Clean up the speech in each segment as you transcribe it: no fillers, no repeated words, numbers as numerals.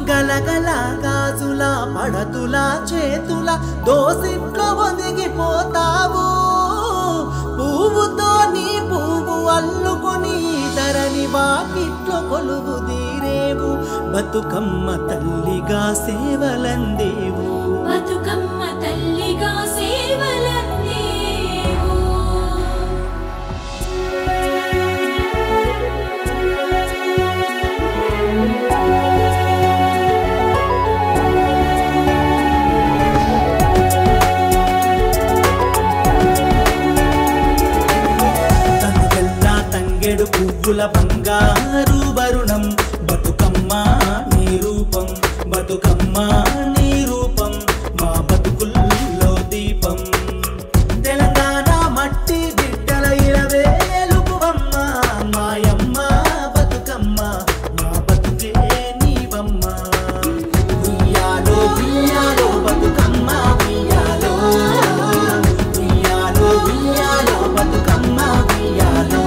గలగల గాజుల పడతుల చేతుల దోసిట్లో ఒదిగిపోతావు పువ్వుతో నీ పువ్వు అల్లుకొని ధరణి వాకిట్లో కొలువు తీరేవు బతుకమ్మ తల్లిగా సేవలందేవు బతుకమ్మ తల్లిగా సేవలందేవు పువ్వుల బంగారు వరుణం బతుకమ్మ నీ రూపం బతుకమ్మ నీ రూపం మా బతుకుల్లో దీపం తెలంగాణ మట్టి బిడ్డల ఇరవేలుపువమ్మ మాయమ్మ బతుకమ్మ మా బతుకే నీవమ్మ ఉయ్యాలో ఉయ్యాలో బతుకమ్మ ఉయ్యాలో ఉయ్యాలో ఉయ్యాలో బతుకమ్మ ఉయ్యాలో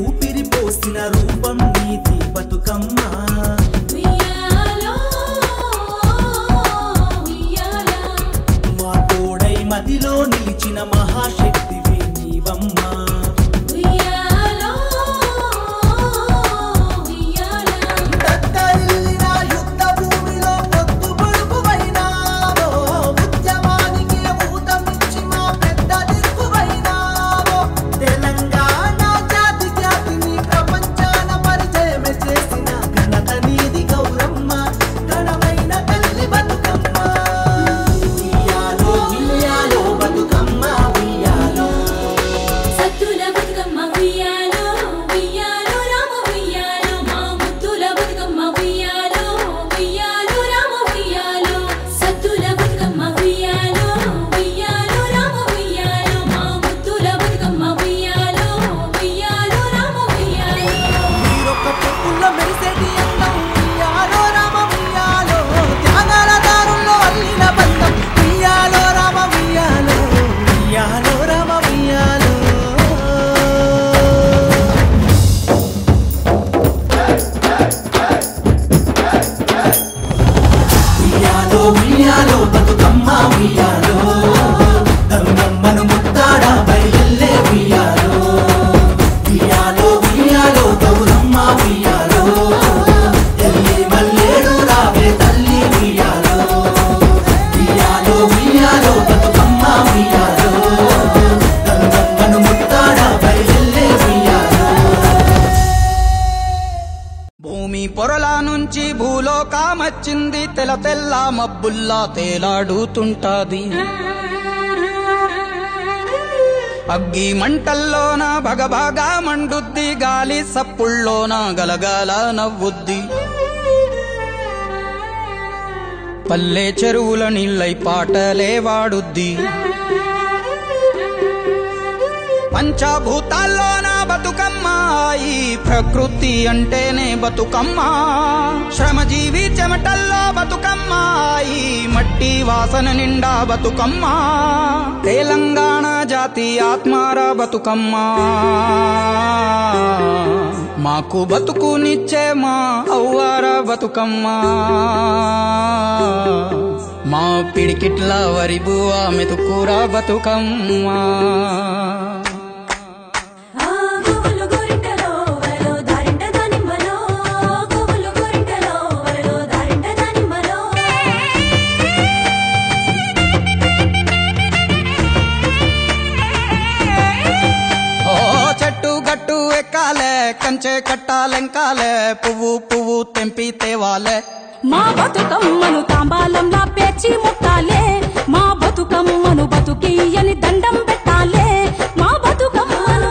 ఊపిరి పోసిన రూపం నీతి బతుకమ్మ మా తోడై మదిలో నిలిచిన మహాశక్తివి నీవమ్మ ఉయ్యాలో బతుకమ్మ ఉయ్యాలో గంగమ్మను ముత్తాడా బయలెల్లే ఉయ్యాలో ఉయ్యాలో ఉయ్యాలో గౌరమ్మ ఉయ్యాలో ఎల్లి మల్లేడు రావే తల్లి ఉయ్యాలో ఉయ్యాలో ఉయ్యాలో బతుకమ్మ ఉయ్యాలో గంగమ్మను ముత్తాడా బయలెల్లే ఉయ్యాలో భూమి పొరల నుంచి భూలోకమచ్చింది తెల్ల తెల్ల మబ్బుల్లా తేలాడుతుంటాది అగ్గి మంటల్లోన భగభగా మండుద్ది గాలి సప్పుల్లోన గలగాల నవ్వుద్ది పల్లె చెరువుల నీళ్ళై పాటలే వాడుద్ది పంచభూతాల్లోన బతుకమ్మ ఈ ప్రకృతి అంటేనే బతుకమ్మ శ్రమజీవి చెమటల్లో బతుకమ్మ ఈ మట్టి వాసన నిండా బతుకమ్మ తెలంగాణ జాతి ఆత్మార బతుకమ్మ మాకు బతుకునిచ్చే మా అవ్వార బతుకమ్మ మా పిడికిట్ల వరిబువ మెతుకుర బతుకమ్మ కంచే కట్టాలెంకాలే పువ్వు పువ్వు తెంపి తేవాలే మా బతుకమ్మను తాంబాలంలా పేర్చి ముట్టాలే మా బతుకమ్మను బతుకియని దండం పెట్టాలే మా బతుకమ్మను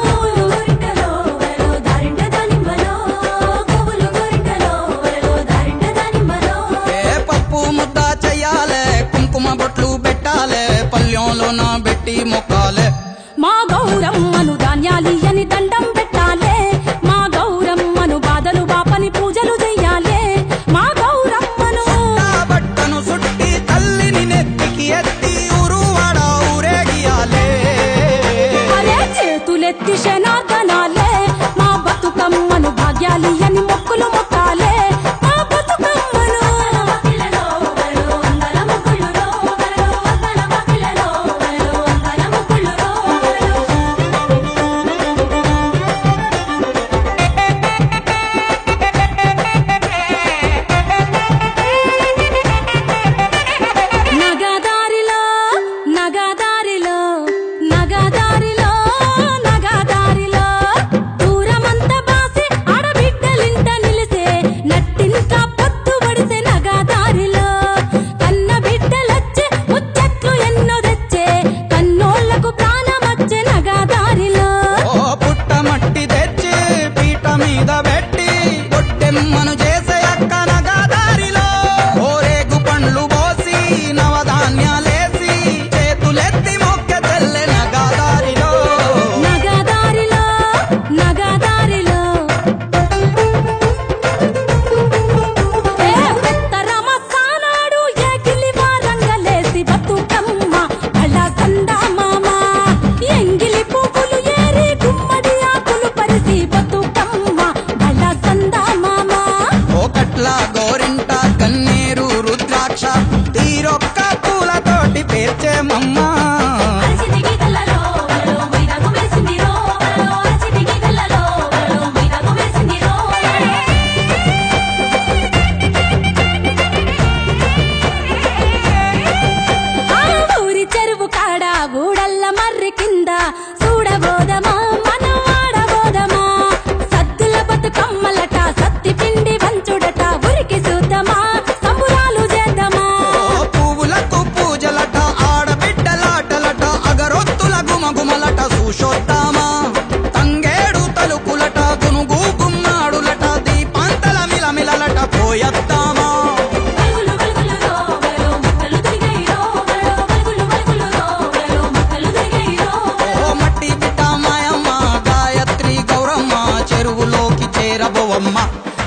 పప్పు ముద్ద చెయ్యాలే కుంకుమ బొట్లు పెట్టాలే పల్లెంలోన పెట్టి మొక్కాలే మా గౌరమ్మను ధాన్యాలియని దండం పెట్టాలే మా గౌరమ్మను బాధలు బాపని పూజలు చెయ్యాలే మా గౌరమ్మను బట్టను సుట్టి తల్లిని నెత్తికి ఎత్తి ఊరువాడ ఊరేగియాలే అరే చేతులెత్తి శనార్దనాలే మా బతుకమ్మను భాగ్యాలియని మొక్కులు మొక్కాలే మా బతుకమ్మను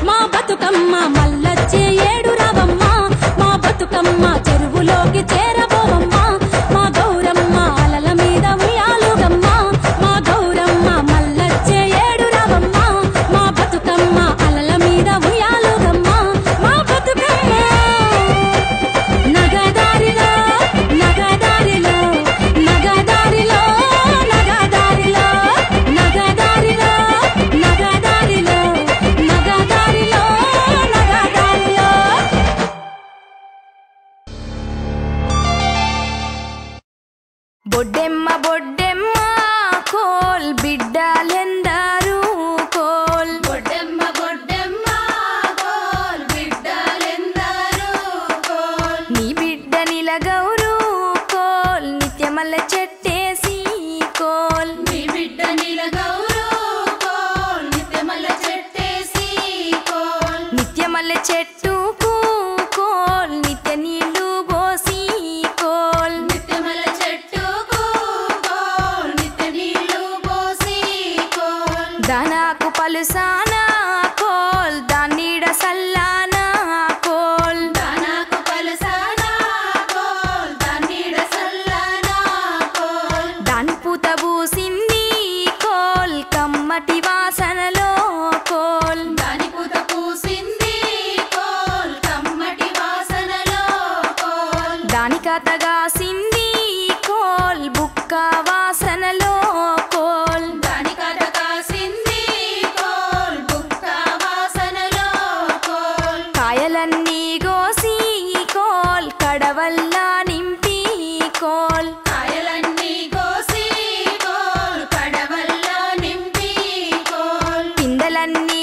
మా బతుకమ్మ మల్లచ్చే ఏడు రావమ్మ మా బతుకమ్మ చెరువులోకి చేరబోవమ్మ మా గౌరమ్మ అలల మీద ఉయ్యాలుగమ్మ మా గౌరమ్మ మల్లచ్చే ఏడు రావమ్మ మా బతుకమ్మ అలల మీద ఉయ్యాలుగమ్మ మా బతుకమ్మ నగదారిలో నగదారిలో నగదారిలో నగదారిలో నగదారిలో నగదారిలో నగదారిలో నగదారిలో బొడ్డెమ్మ బొడ్డెమ్మ కోల్ బిడ్డలెందరూ కోల్ బొడ్డెమ్మ బొడ్డెమ్మ కోల్ బిడ్డలెందరూ కోల్ నీ బిడ్డ నిలగౌరు కోల్ నిత్యమల్ల చెట్టేసి కోల్ నీ బిడ్డ నీలగౌరు కోల్ నిత్యమల్ల చెట్టేసి కోల్ నిత్యమల్ల చెట్టుకు కోల్ నిత్య నీళ్లు పోసి కోల్ నిత్యమల్ల చెట్టుకు కోల్ నిత్య నీళ్లు పోసి కోల్ దానాకు పలుసానా కోల్ దాన్నీడ సల్లానా కోల్ దానాకు పలసానా కోల్ దాన్నీడ సల్లానా కోల్ దాని పూత పూసింది కోల్ కమ్మటి వాసనలో కోల్ దాని పూత పూసింది కోల్ కమ్మటి వాసనలో కోల్ దాని కథగాసింది కోల్ బుక్క వాసనలో కోల్ దాని కథ కాసింది కోల్ బుక్క వాసనలో కోల్ కాయలన్నీ గోసి కోల్ కడవల్లా నింపి కోల్ కాయలన్నీ కోసి కోల్ కడవల్లో నింపి కోల్ పిందెలన్నీ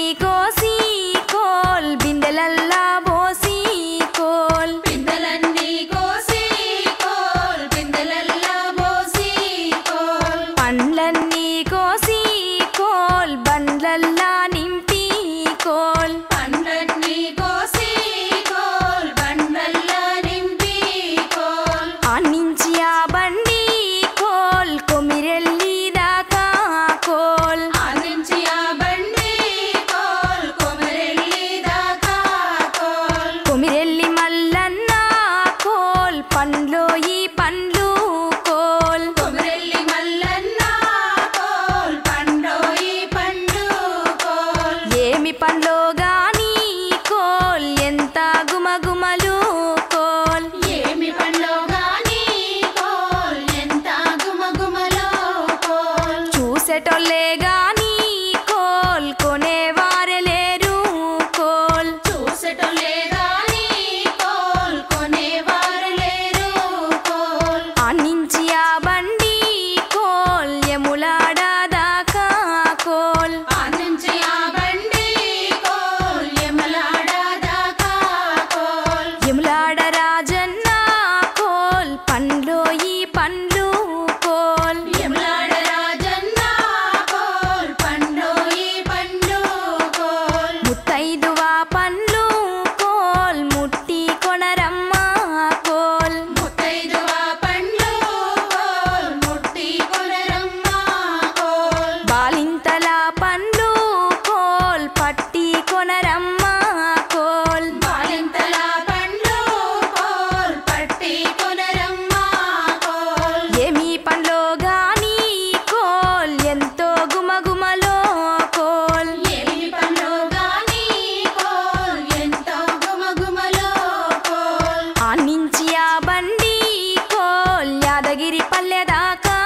పోసి కోల్ పిందెలన్నీ కోసి కోల్ పిందెలల్లా పోసి కోల్ పండ్లన్నీ కోసి కోల్ బండ్లల్లా నింపి కోల్ పండ్లన్నీ కోసి కోల్ బండ్లల్లా నింపి కోల్ ఆనించి ఆ బండి కోల్ కొమిరెల్లి దాకా కోల్ ఆనించి ఆ బండి కోల్ కొమరెల్లి దాకా కోల్ కొమిరెల్లి మల్లన్న కోల్ పండ్లో ఈ పండ్లు కోల్ కొమరెల్లి మల్లన్న కోల్ పండోయి పండు కోల్ ఏమి పండ్లో గాని కోల్ ఎంత గుమగుమలు కోల్ ఏమి పండ్లో గాని కోల్ ఎంత గుమగుమలో కోల్ చూసేటోళ్ళే గాని కోల్ కొనేవారే లేరు కోల్ చూసటోళ్ళే గాని కోల్ కొనేవారు లేరు కోల్ ఆనించి ఆ బండి కోల్ యములాడ దాకా కోల్ ఆనించి ఆ బండి కోల్ యమలాడ దాకా కోల్ యములాడ రాజన్న కోల్ పండ్లో ఈ పండ్లు కోల్ యమలాడ రాజన్న కోల్ పండోయి పండు కోల్ ముత్తైదువా పండ్లు కోల్ ముట్టి కొనరమ్మ కోల్ ముత్తైదువ పండ్లు కోల్ ముట్టి కొనరమ్మ కోల్ బాలింతల పండ్లు కోల్ పట్టి కొనరమ్మ కోల్ బాలింతల పండ్లు కోల్ పట్టి కొనరమ్మ కోల్ ఏమి పండ్లో గాని కోల్ ఎంతో గుమగుమలో కోల్ ఏమి పండ్లో గాని కోల్ ఎంతో గుమగుమలో కోల్ ఆనించి ఆ బండి కోల్ యాదగిరి పల్లె దాకా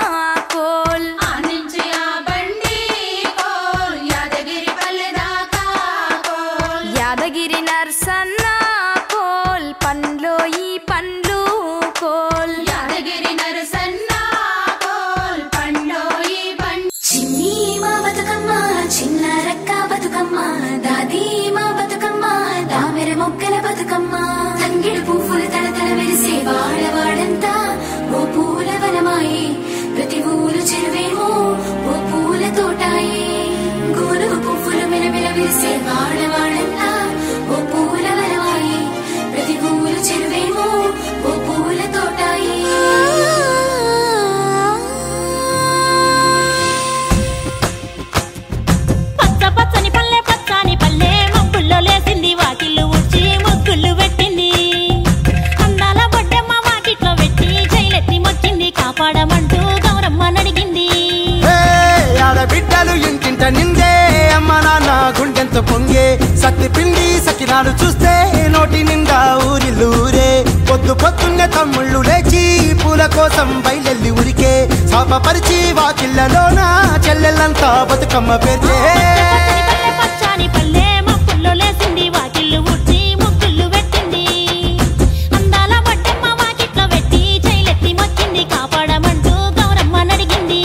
కోల్ ఆనించి ఆ బండి కోల్ యాదగిరి పల్లె దాకా కోల్ యాదగిరి నర్సన్న కోల్ పండ్లో ఈ పండ్లు కోల్ యాదగిరి నరసన్న కోల్ పండోయి పండు చిన్ని మా బతుకమ్మ చిన్న రక్క బతుకమ్మ దాది మా బతుకమ్మ దామెర మొక్కల బతుకమ్మ తంగిడు పువ్వులు తలతల మెరిసే వాడవాడంతా ఓ పూల వనమాయే ప్రతి ఊరు చెరువేమో ఓ పూల తోటాయే గోనుగు పువ్వులు మెలమెల విరిసే వాడవాడంతా ఓ పూల వనమాయే ప్రతి ఊరు చెరువేమో ఓ పూల తోటాయే పచ్చ పచ్చని పల్లె పచ్చని పల్లె మబ్బుల్లో లేసింది వాకిళ్ళు ఊడ్చి ముగ్గులు పెట్టింది అందాల బొడ్డెమ్మ వాకిట్లో పెట్టి జైలెత్తి మొక్కింది కాపాడమంటూ గౌరమ్మ నడిగింది ఆడబిడ్డలు ఇంటింట నిందే అమ్మ నాన్న గుండెంత పొంగే సత్తి పిండి సకినాలు చూస్తే నోటి నిండా ఊరిల్లూరే పొద్దు పొద్దున్నే తమ్ముళ్ళు లేచి పూల కోసం బయలెల్లి ఉరికే శాపపరిచి వాకిళ్ళలోన చెల్లెళ్ళంతా బతుకమ్మ పేర్చే పచ్చని పల్లె పచ్చని పల్లె మబ్బుల్లో లేసింది వాకిళ్ళు ఊడ్చి ముగ్గులు పెట్టింది అందాల బొడ్డెమ్మ వాకిట్లో పెట్టి జైలెత్తి మొక్కింది కాపాడమంటూ గౌరమ్మ నడిగింది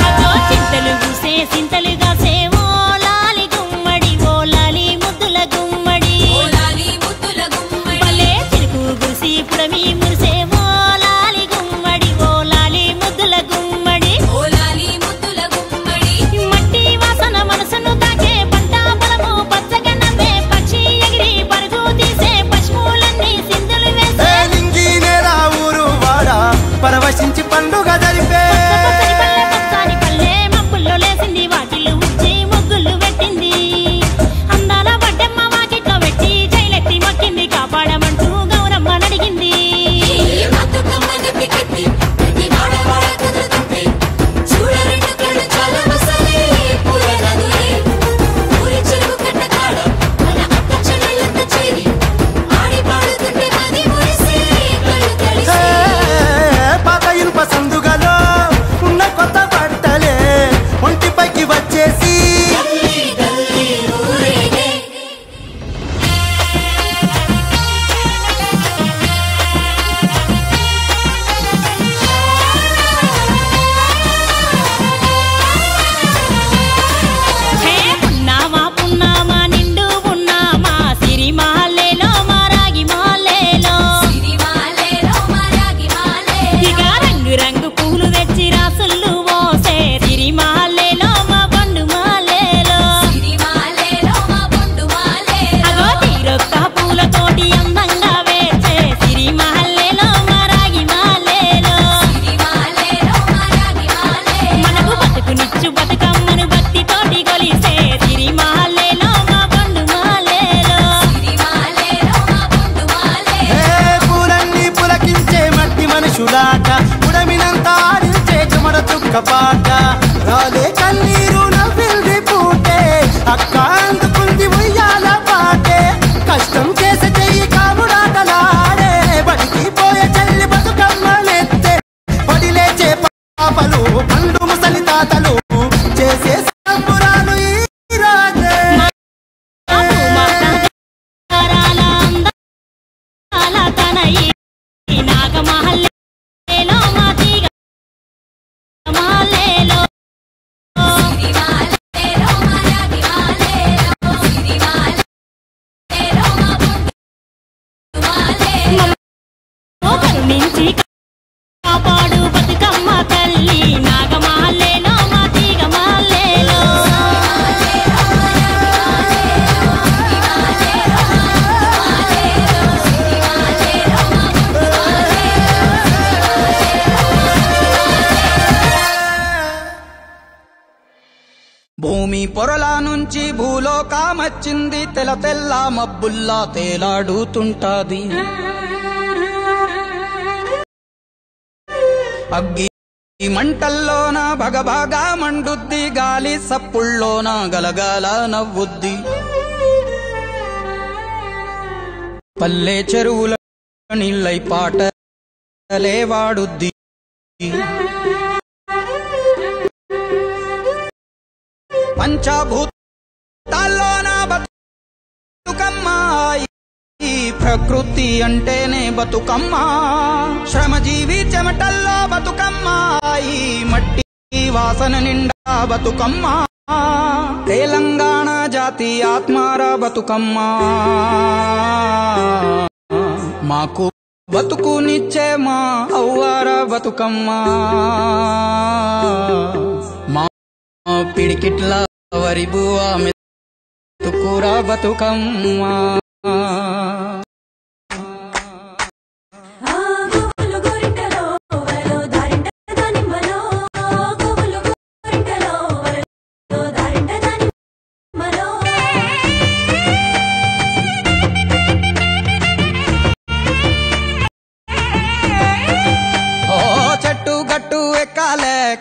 అదో చింతలు పూసే కరుణించి కాపాడు బతుకమ్మ తల్లి నాగమాలేలో మా తీగమాలేలో భూమి పొరల నుంచి భూలోకమచ్చింది తెల్ల తెల్ల మబ్బుల్లా తేలాడుతుంటాది అగ్గి మంటల్లోన భగభగా మండుద్ది గాలి సప్పుల్లోన గలగాల నవ్వుద్ది పల్లె చెరువుల నీళ్ళై పాటలే వాడుద్ది పంచభూతాల్లోన బతుకమ్మ ఈ ప్రకృతి అంటేనే బతుకమ్మ శ్రమజీవి చెమటల్లో బతుకమ్మ ఈ మట్టి వాసన నిండా బతుకమ్మ తెలంగాణ జాతి ఆత్మార బతుకమ్మ మాకు బతుకునిచ్చే మా అవ్వార బతుకమ్మ మా పిడికిట్ల వరి బువ్వ మెతుకుర బతుకమ్మ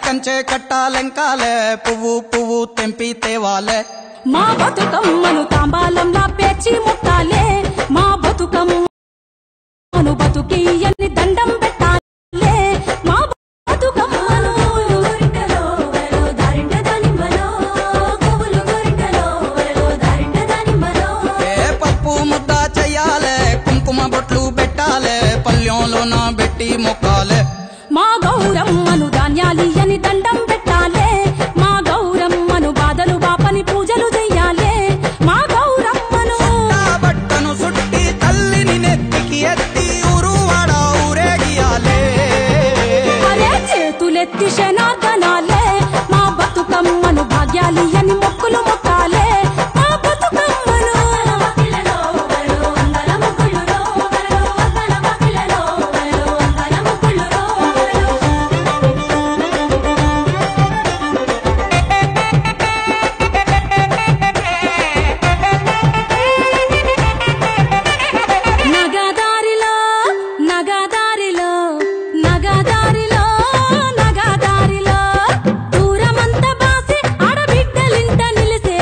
కంచె కట్టాలెంకాలే పువ్వు పువ్వు తెంపి తేవాలే మా బతుకమ్మను తాంబాలంలా పేర్చి ముట్టాలే మా బతుకమ్మను బతుకియని దండం పెట్టాలే మా బతుకమ్మను పప్పు ముద్ద చెయ్యాలే కుంకుమ బొట్లు పెట్టాలే పల్లెంలోన పెట్టి మొక్కాలే మా గౌరమ్మను ధాన్యాలియని దండం పెట్టాలే మా గౌరమ్మను బాధలు బాపని పూజలు చెయ్యాలే మా గౌరమ్మను బట్టను సుట్టి తల్లిని నెత్తికి ఎత్తి ఊరువాడ ఊరేగియాలే అరే చేతులెత్తి శనార్దనాలే మా బతుకమ్మను భాగ్యాలియని మొక్కులు మొక్కాలే మా బతుకమ్మను నగదారిలో దూరమంత బాసి ఆడబిడ్డలింట నిలిసే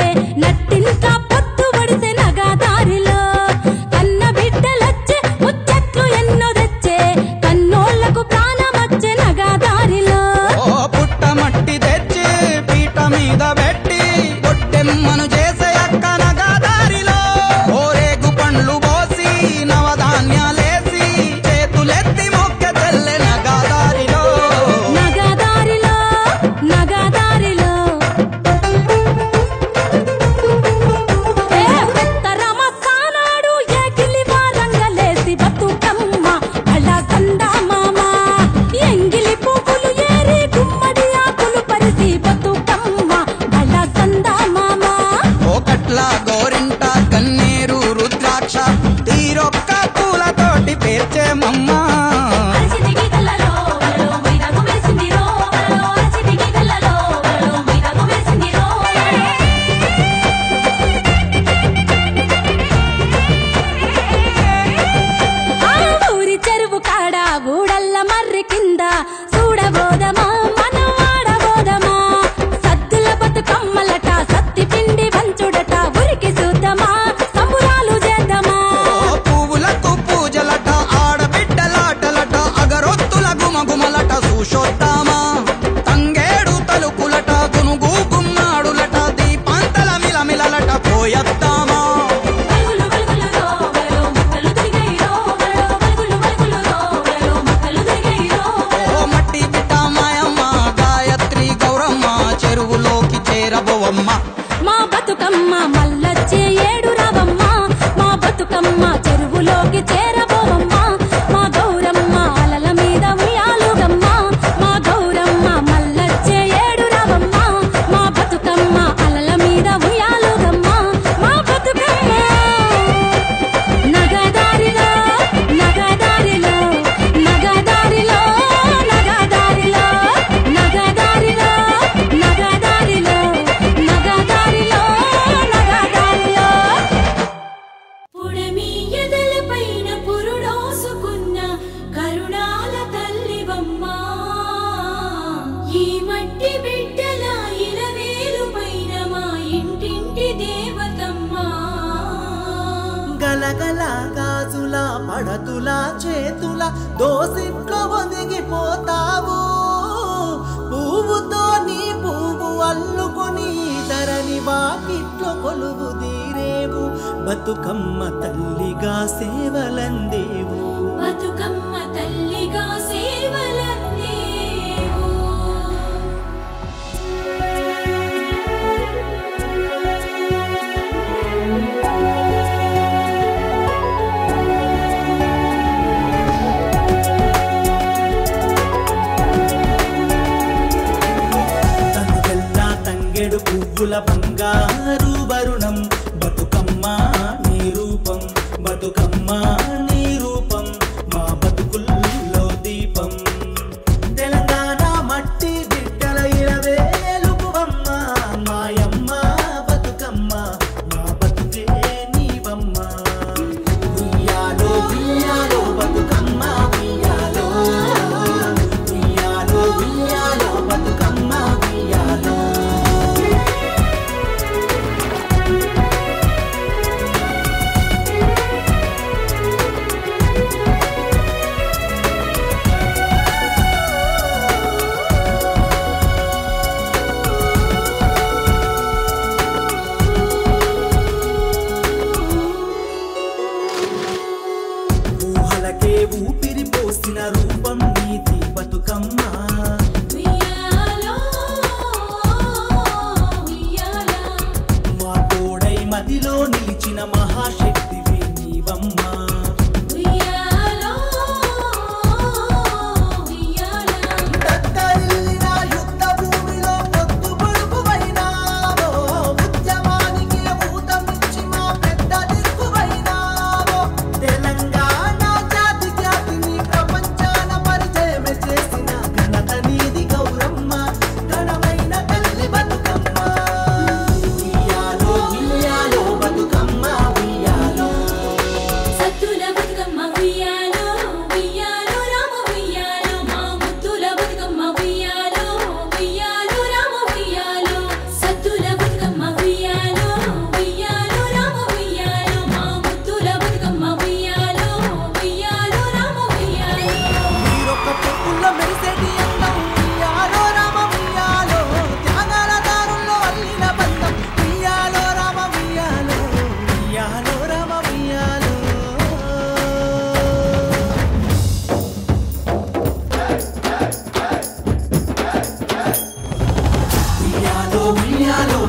నగల గాజుల పడతుల చేతుల దోసిట్లో ఒదిగిపోతావు పువ్వుతో నీ పువ్వు అల్లుకొని ధరణి వాకిట్లో కొలువు తీరేవు బతుకమ్మ తల్లిగా సేవలందేవు బతుకమ్మ తల్లిగా సేవలందేవు తనుగల్లా తంగెడు పువ్వుల బంగారు వరుణం బతుకమ్మ నీ రూపం బతుకమ్మ నీ రూపం మా బతుకుల్లో దీపం తెలంగాణ మట్టి బిడ్డల ఇరవేలుపువమ్మ మాయమ్మ బతుకమ్మ మా బతుకే నీవమ్మ ఉయ్యాలో ఉయ్యాలో బతుకమ్మ ఉయ్యాలో ఉయ్యాలో ఉయ్యాలో బతుకమ్మ ఉయ్యాలో ఊహలకే ఊపిరి పోసిన రూపం నీతి బతుకమ్మ ఉయ్యాలో ఉయ్యాలా మా తోడై మదిలో నిలిచిన మహాశక్తివి నీవమ్మ ఉయ్యాలో ఉయ్యాలా దత్తరిల్లిన యుద్ధ భూమిలో పొద్దు పొడుపువైనావో ఉద్యమానికి ఊతమిచ్చి మా పెద్ద దిక్కువైనావో తెలంగాణ జాతి ఖ్యాతిని ప్రపంచాన పరిచయం చేసిన ఘనత నీది గౌరమ్మ ఘనమైన తల్లి బతుకమ్మ ఉయ్యాలో ఉయ్యాలో బతుకమ్మ ఉయ్యాలో సత్తుల బతుకమ్మ ఉయ్యాలో ఉయ్యాలో రామ ఉయ్యాలో మా ముద్దుల బతుకమ్మ ఉయ్యాలో ఉయ్యాలో రామ ఉయ్యాలో సత్తుల బతుకమ్మ ఉయ్యాలో ఉయ్యాలో రామ ఉయ్యాలో మా ముద్దుల బతుకమ్మ ఉయ్యాలో ఉయ్యాలో రామ ఉయ్యాలో మీరొక్క పొక్కుల్లో మెరిసేటి అందం ఉయ్యాలో రామ ఉయ్యాలో త్యాగాల దారుల్లో అల్లిన బంధం ఉయ్యాలో రామ ఉయ్యాలో ఉయ్యాలో రామ ఉయ్యాలో ఉయ్యాలో ఉయ్యాలో